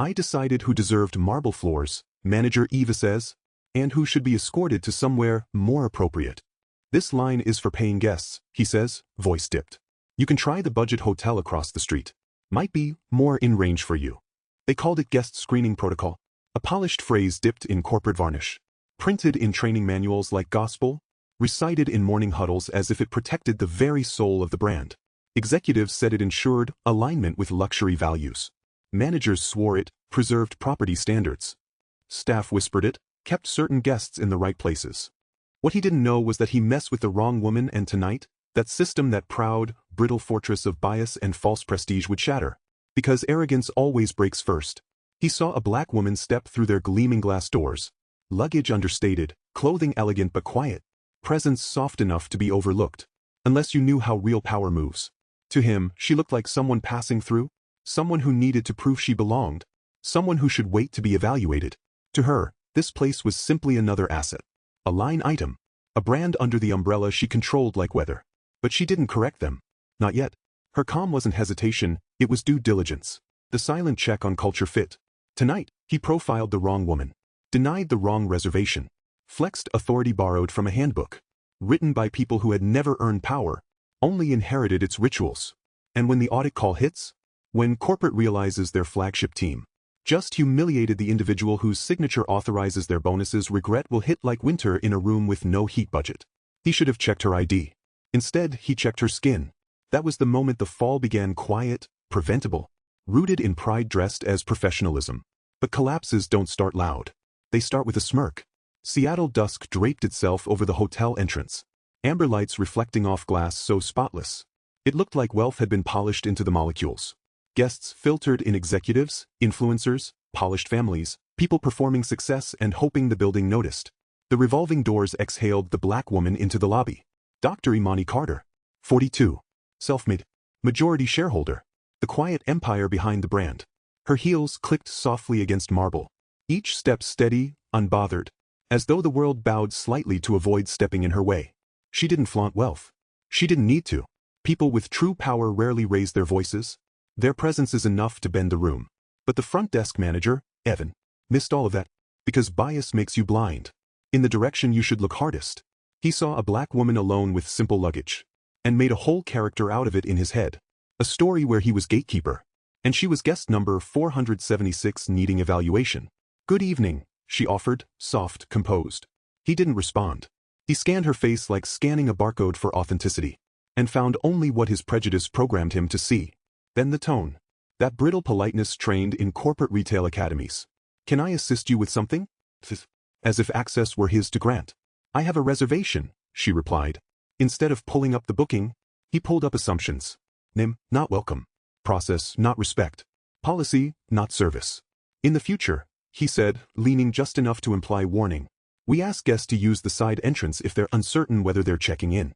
I decided who deserved marble floors, Manager Eva says, and who should be escorted to somewhere more appropriate. This line is for paying guests, he says, voice dipped. You can try the budget hotel across the street. Might be more in range for you. They called it guest screening protocol, a polished phrase dipped in corporate varnish. Printed in training manuals like gospel, recited in morning huddles as if it protected the very soul of the brand. Executives said it ensured alignment with luxury values. Managers swore it preserved property standards. Staff whispered it kept certain guests in the right places. What he didn't know was that he messed with the wrong woman, and tonight, that system, that proud, brittle fortress of bias and false prestige would shatter. Because arrogance always breaks first. He saw a black woman step through their gleaming glass doors. Luggage understated, clothing elegant but quiet, presence soft enough to be overlooked. Unless you knew how real power moves. To him, she looked like someone passing through, someone who needed to prove she belonged, someone who should wait to be evaluated. To her, this place was simply another asset. A line item. A brand under the umbrella she controlled like weather. But she didn't correct them. Not yet. Her calm wasn't hesitation, it was due diligence. The silent check on culture fit. Tonight, he profiled the wrong woman. Denied the wrong reservation. Flexed authority borrowed from a handbook. Written by people who had never earned power, only inherited its rituals. And when the audit call hits? When corporate realizes their flagship team just humiliated the individual whose signature authorizes their bonuses, regret will hit like winter in a room with no heat budget. He should have checked her ID. Instead, he checked her skin. That was the moment the fall began, quiet, preventable, rooted in pride dressed as professionalism. But collapses don't start loud. They start with a smirk. Seattle dusk draped itself over the hotel entrance. Amber lights reflecting off glass so spotless. It looked like wealth had been polished into the molecules. Guests filtered in, executives, influencers, polished families, people performing success and hoping the building noticed. The revolving doors exhaled the black woman into the lobby. Dr. Imani Carter. 42. Self-made. Majority shareholder. The quiet empire behind the brand. Her heels clicked softly against marble. Each step steady, unbothered. As though the world bowed slightly to avoid stepping in her way. She didn't flaunt wealth. She didn't need to. People with true power rarely raise their voices. Their presence is enough to bend the room. But the front desk manager, Evan, missed all of that. Because bias makes you blind. In the direction you should look hardest. He saw a black woman alone with simple luggage. And made a whole character out of it in his head. A story where he was gatekeeper. And she was guest number 476 needing evaluation. Good evening, she offered, soft, composed. He didn't respond. He scanned her face like scanning a barcode for authenticity. And found only what his prejudice programmed him to see. Then the tone. That brittle politeness trained in corporate retail academies. Can I assist you with something? As if access were his to grant. I have a reservation, she replied. Instead of pulling up the booking, he pulled up assumptions. Name, not welcome. Process, not respect. Policy, not service. In the future, he said, leaning just enough to imply warning. We ask guests to use the side entrance if they're uncertain whether they're checking in.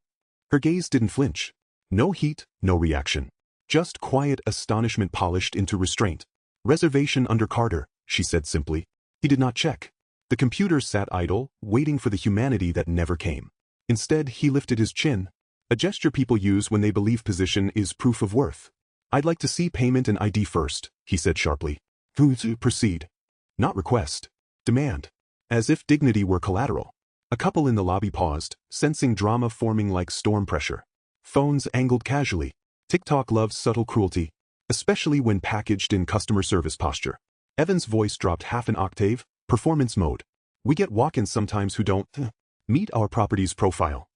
Her gaze didn't flinch. No heat, no reaction. Just quiet astonishment polished into restraint. Reservation under Carter, she said simply. He did not check. The computer sat idle, waiting for the humanity that never came. Instead, he lifted his chin. A gesture people use when they believe position is proof of worth. I'd like to see payment and ID first, he said sharply. Proceed. Not request. Demand. As if dignity were collateral. A couple in the lobby paused, sensing drama forming like storm pressure. Phones angled casually. TikTok loves subtle cruelty, especially when packaged in customer service posture. Evan's voice dropped half an octave, performance mode. We get walk-ins sometimes who don't meet our property's profile.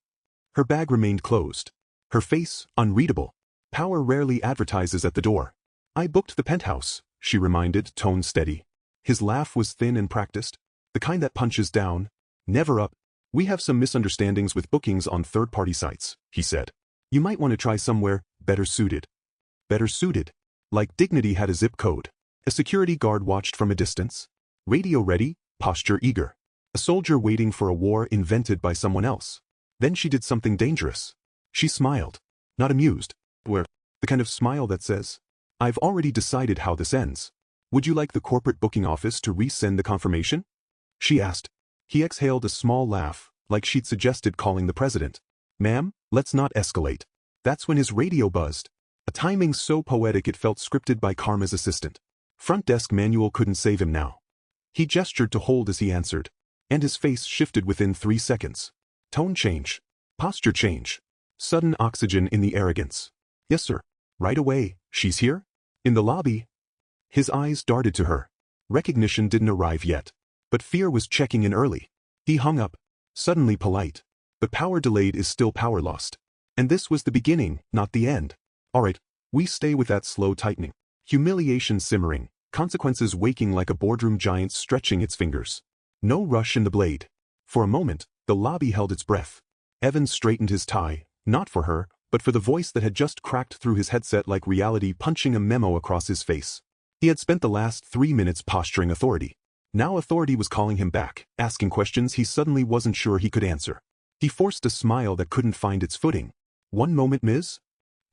Her bag remained closed. Her face, unreadable. Power rarely advertises at the door. I booked the penthouse, she reminded, tone steady. His laugh was thin and practiced, the kind that punches down, never up. We have some misunderstandings with bookings on third-party sites, he said. You might want to try somewhere better suited. Better suited. Like dignity had a zip code. A security guard watched from a distance. Radio ready, posture eager. A soldier waiting for a war invented by someone else. Then she did something dangerous. She smiled. Not amused. Where? The kind of smile that says, I've already decided how this ends. Would you like the corporate booking office to resend the confirmation? She asked. He exhaled a small laugh, like she'd suggested calling the president. Ma'am, let's not escalate. That's when his radio buzzed. A timing so poetic it felt scripted by Karma's assistant. Front desk manual couldn't save him now. He gestured to hold as he answered, and his face shifted within 3 seconds. Tone change. Posture change. Sudden oxygen in the arrogance. Yes, sir. Right away. She's here? In the lobby? His eyes darted to her. Recognition didn't arrive yet, but fear was checking in early. He hung up, suddenly polite. But power delayed is still power lost. And this was the beginning, not the end. All right, we stay with that slow tightening. Humiliation simmering, consequences waking like a boardroom giant stretching its fingers. No rush in the blade. For a moment, the lobby held its breath. Evans straightened his tie, not for her, but for the voice that had just cracked through his headset like reality punching a memo across his face. He had spent the last 3 minutes posturing authority. Now authority was calling him back, asking questions he suddenly wasn't sure he could answer. He forced a smile that couldn't find its footing. One moment, Ms.?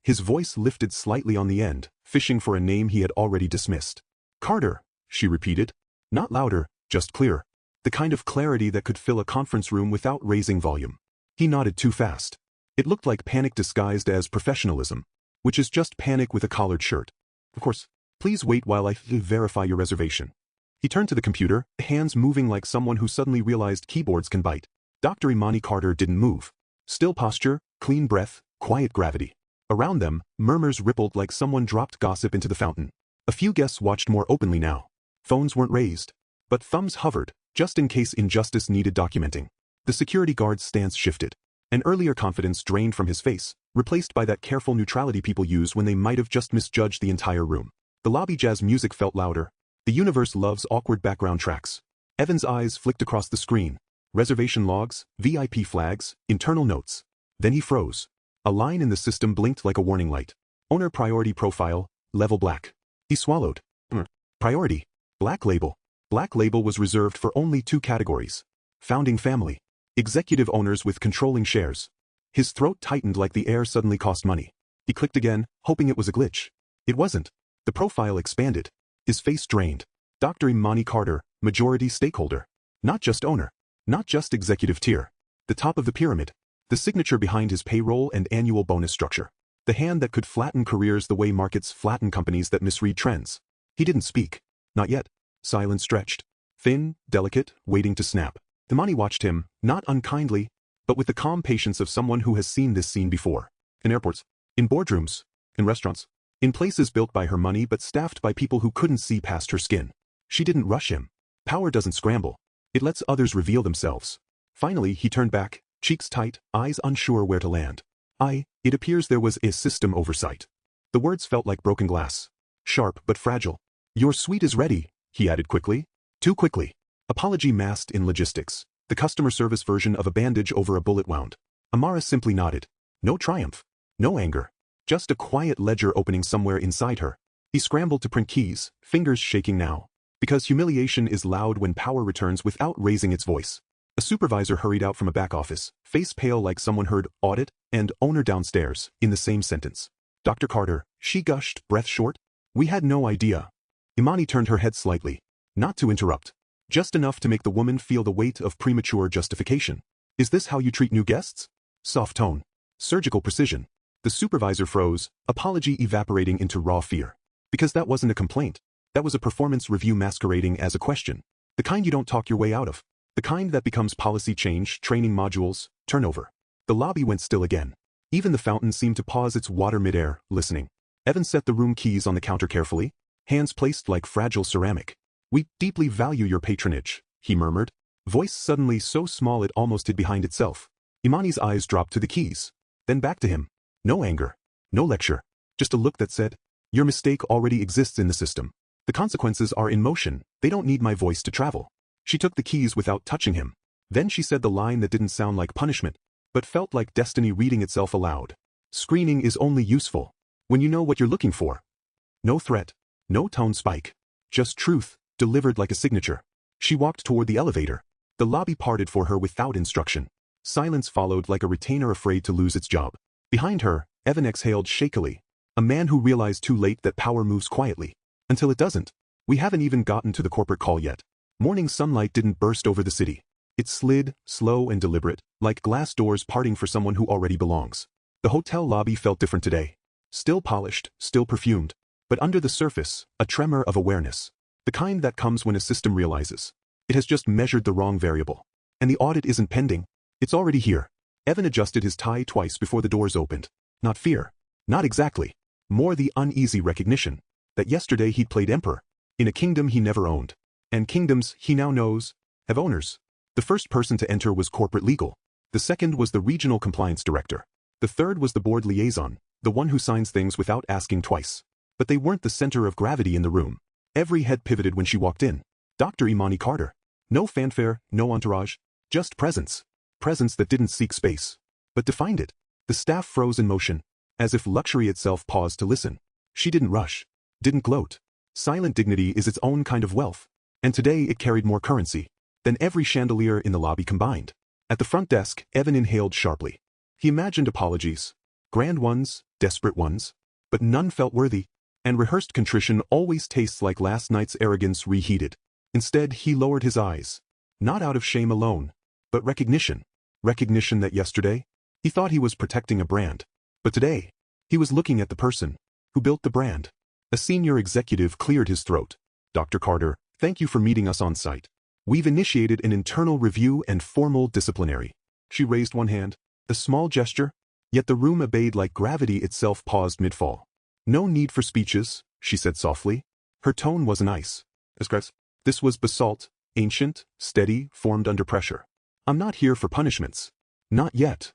His voice lifted slightly on the end, fishing for a name he had already dismissed. Carter, she repeated. Not louder, just clear. The kind of clarity that could fill a conference room without raising volume. He nodded too fast. It looked like panic disguised as professionalism, which is just panic with a collared shirt. Of course, please wait while I verify your reservation. He turned to the computer, hands moving like someone who suddenly realized keyboards can bite. Dr. Imani Carter didn't move. Still posture, clean breath, quiet gravity. Around them, murmurs rippled like someone dropped gossip into the fountain. A few guests watched more openly now. Phones weren't raised, but thumbs hovered, just in case injustice needed documenting. The security guard's stance shifted. An earlier confidence drained from his face, replaced by that careful neutrality people use when they might have just misjudged the entire room. The lobby jazz music felt louder. The universe loves awkward background tracks. Evan's eyes flicked across the screen. Reservation logs, VIP flags, internal notes. Then he froze. A line in the system blinked like a warning light. Owner priority profile, level black. He swallowed. Priority. Black label. Black label was reserved for only 2 categories. Founding family. Executive owners with controlling shares. His throat tightened like the air suddenly cost money. He clicked again, hoping it was a glitch. It wasn't. The profile expanded. His face drained. Dr. Imani Carter, majority stakeholder. Not just owner. Not just executive tier. The top of the pyramid. The signature behind his payroll and annual bonus structure. The hand that could flatten careers the way markets flatten companies that misread trends. He didn't speak. Not yet. Silence stretched. Thin, delicate, waiting to snap. Imani watched him, not unkindly, but with the calm patience of someone who has seen this scene before. In airports. In boardrooms. In restaurants. In places built by her money but staffed by people who couldn't see past her skin. She didn't rush him. Power doesn't scramble. It lets others reveal themselves. Finally, he turned back, cheeks tight, eyes unsure where to land. It appears there was a system oversight. The words felt like broken glass. Sharp but fragile. Your suite is ready, he added quickly. Too quickly. Apology masked in logistics. The customer service version of a bandage over a bullet wound. Amara simply nodded. No triumph. No anger. Just a quiet ledger opening somewhere inside her. He scrambled to print keys, fingers shaking now. Because humiliation is loud when power returns without raising its voice. A supervisor hurried out from a back office, face pale like someone heard audit and owner downstairs in the same sentence. Dr. Carter, she gushed, breath short. We had no idea. Imani turned her head slightly. Not to interrupt. Just enough to make the woman feel the weight of premature justification. Is this how you treat new guests? Soft tone. Surgical precision. The supervisor froze, apology evaporating into raw fear. Because that wasn't a complaint. That was a performance review masquerading as a question. The kind you don't talk your way out of. The kind that becomes policy change, training modules, turnover. The lobby went still again. Even the fountain seemed to pause its water midair, listening. Evan set the room keys on the counter carefully, hands placed like fragile ceramic. We deeply value your patronage, he murmured, voice suddenly so small it almost hid behind itself. Imani's eyes dropped to the keys, then back to him. No anger. No lecture. Just a look that said, your mistake already exists in the system. The consequences are in motion, they don't need my voice to travel. She took the keys without touching him. Then she said the line that didn't sound like punishment, but felt like destiny reading itself aloud. Screening is only useful when you know what you're looking for. No threat. No tone spike. Just truth, delivered like a signature. She walked toward the elevator. The lobby parted for her without instruction. Silence followed like a retainer afraid to lose its job. Behind her, Evan exhaled shakily. A man who realized too late that power moves quietly. Until it doesn't. We haven't even gotten to the corporate call yet. Morning sunlight didn't burst over the city. It slid, slow and deliberate, like glass doors parting for someone who already belongs. The hotel lobby felt different today. Still polished, still perfumed. But under the surface, a tremor of awareness. The kind that comes when a system realizes it has just measured the wrong variable. And the audit isn't pending. It's already here. Evan adjusted his tie twice before the doors opened. Not fear. Not exactly. More the uneasy recognition that yesterday he'd played emperor in a kingdom he never owned. And kingdoms, he now knows, have owners. The first person to enter was corporate legal. The second was the regional compliance director. The third was the board liaison, the one who signs things without asking twice. But they weren't the center of gravity in the room. Every head pivoted when she walked in. Dr. Imani Carter. No fanfare, no entourage, just presence. Presence that didn't seek space, but defined it. The staff froze in motion, as if luxury itself paused to listen. She didn't rush, didn't gloat. Silent dignity is its own kind of wealth, and today it carried more currency than every chandelier in the lobby combined. At the front desk, Evan inhaled sharply. He imagined apologies, grand ones, desperate ones, but none felt worthy, and rehearsed contrition always tastes like last night's arrogance reheated. Instead, he lowered his eyes, not out of shame alone, but recognition. Recognition that yesterday, he thought he was protecting a brand, but today, he was looking at the person who built the brand. A senior executive cleared his throat. Dr. Carter, thank you for meeting us on site. We've initiated an internal review and formal disciplinary. She raised one hand, a small gesture, yet the room obeyed like gravity itself paused mid-fall. No need for speeches, she said softly. Her tone wasn't ice. This was basalt, ancient, steady, formed under pressure. I'm not here for punishments. Not yet.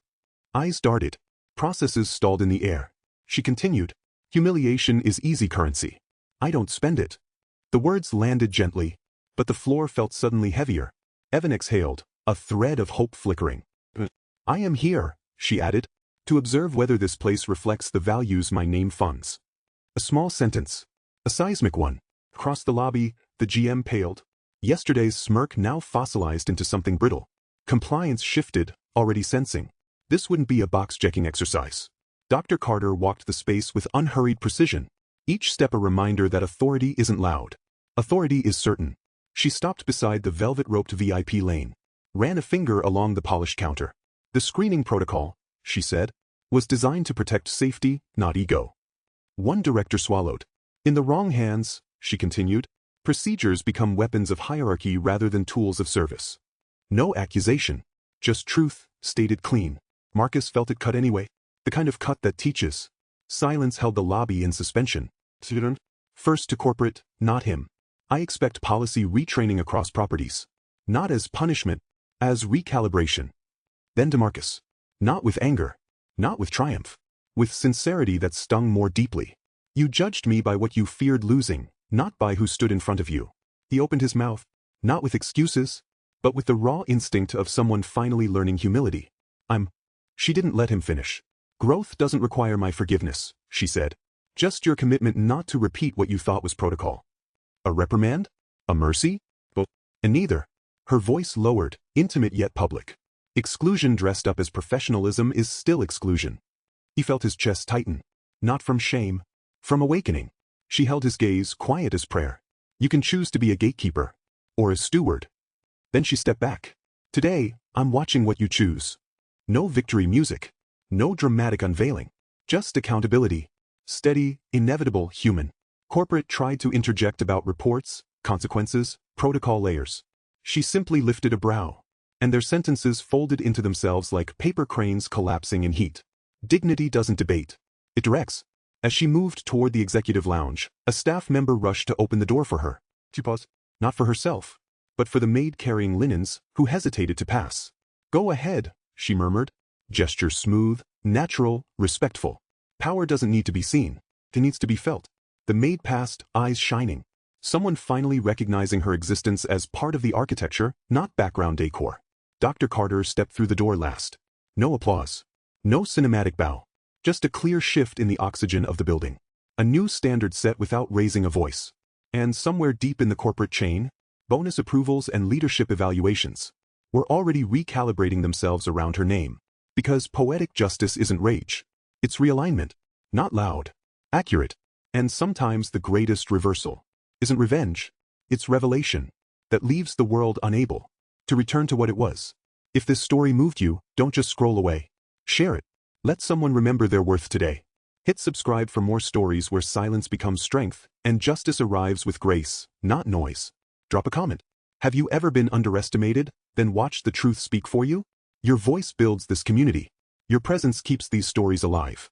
Eyes darted. Processes stalled in the air. She continued. Humiliation is easy currency. I don't spend it. The words landed gently, but the floor felt suddenly heavier. Evan exhaled, a thread of hope flickering. I am here, she added, to observe whether this place reflects the values my name funds. A small sentence. A seismic one. Across the lobby, the GM paled. Yesterday's smirk now fossilized into something brittle. Compliance shifted, already sensing. This wouldn't be a box-checking exercise. Dr. Carter walked the space with unhurried precision, each step a reminder that authority isn't loud. Authority is certain. She stopped beside the velvet-roped VIP lane, ran a finger along the polished counter. The screening protocol, she said, was designed to protect safety, not ego. One director swallowed. In the wrong hands, she continued, procedures become weapons of hierarchy rather than tools of service. No accusation, just truth, stated clean. Marcus felt it cut anyway, the kind of cut that teaches. Silence held the lobby in suspension. First to corporate, not him. I expect policy retraining across properties. Not as punishment, as recalibration. Then to Marcus. Not with anger, not with triumph, with sincerity that stung more deeply. You judged me by what you feared losing, not by who stood in front of you. He opened his mouth, not with excuses, but with the raw instinct of someone finally learning humility. She didn't let him finish. Growth doesn't require my forgiveness, she said. Just your commitment not to repeat what you thought was protocol. A reprimand? A mercy? And neither. Her voice lowered, intimate yet public. Exclusion dressed up as professionalism is still exclusion. He felt his chest tighten. Not from shame. From awakening. She held his gaze quiet as prayer. You can choose to be a gatekeeper. Or a steward. Then she stepped back. Today, I'm watching what you choose. No victory music. No dramatic unveiling. Just accountability. Steady, inevitable, human. Corporate tried to interject about reports, consequences, protocol layers. She simply lifted a brow. And their sentences folded into themselves like paper cranes collapsing in heat. Dignity doesn't debate. It directs. As she moved toward the executive lounge, a staff member rushed to open the door for her. She paused. Not for herself, but for the maid carrying linens, who hesitated to pass. Go ahead, she murmured. Gesture smooth, natural, respectful. Power doesn't need to be seen. It needs to be felt. The maid passed, eyes shining. Someone finally recognizing her existence as part of the architecture, not background decor. Dr. Carter stepped through the door last. No applause. No cinematic bow. Just a clear shift in the oxygen of the building. A new standard set without raising a voice. And somewhere deep in the corporate chain, bonus approvals and leadership evaluations were already recalibrating themselves around her name. Because poetic justice isn't rage. It's realignment. Not loud. Accurate. And sometimes the greatest reversal isn't revenge. It's revelation that leaves the world unable to return to what it was. If this story moved you, don't just scroll away. Share it. Let someone remember their worth today. Hit subscribe for more stories where silence becomes strength and justice arrives with grace, not noise. Drop a comment. Have you ever been underestimated? Then watch the truth speak for you. Your voice builds this community. Your presence keeps these stories alive.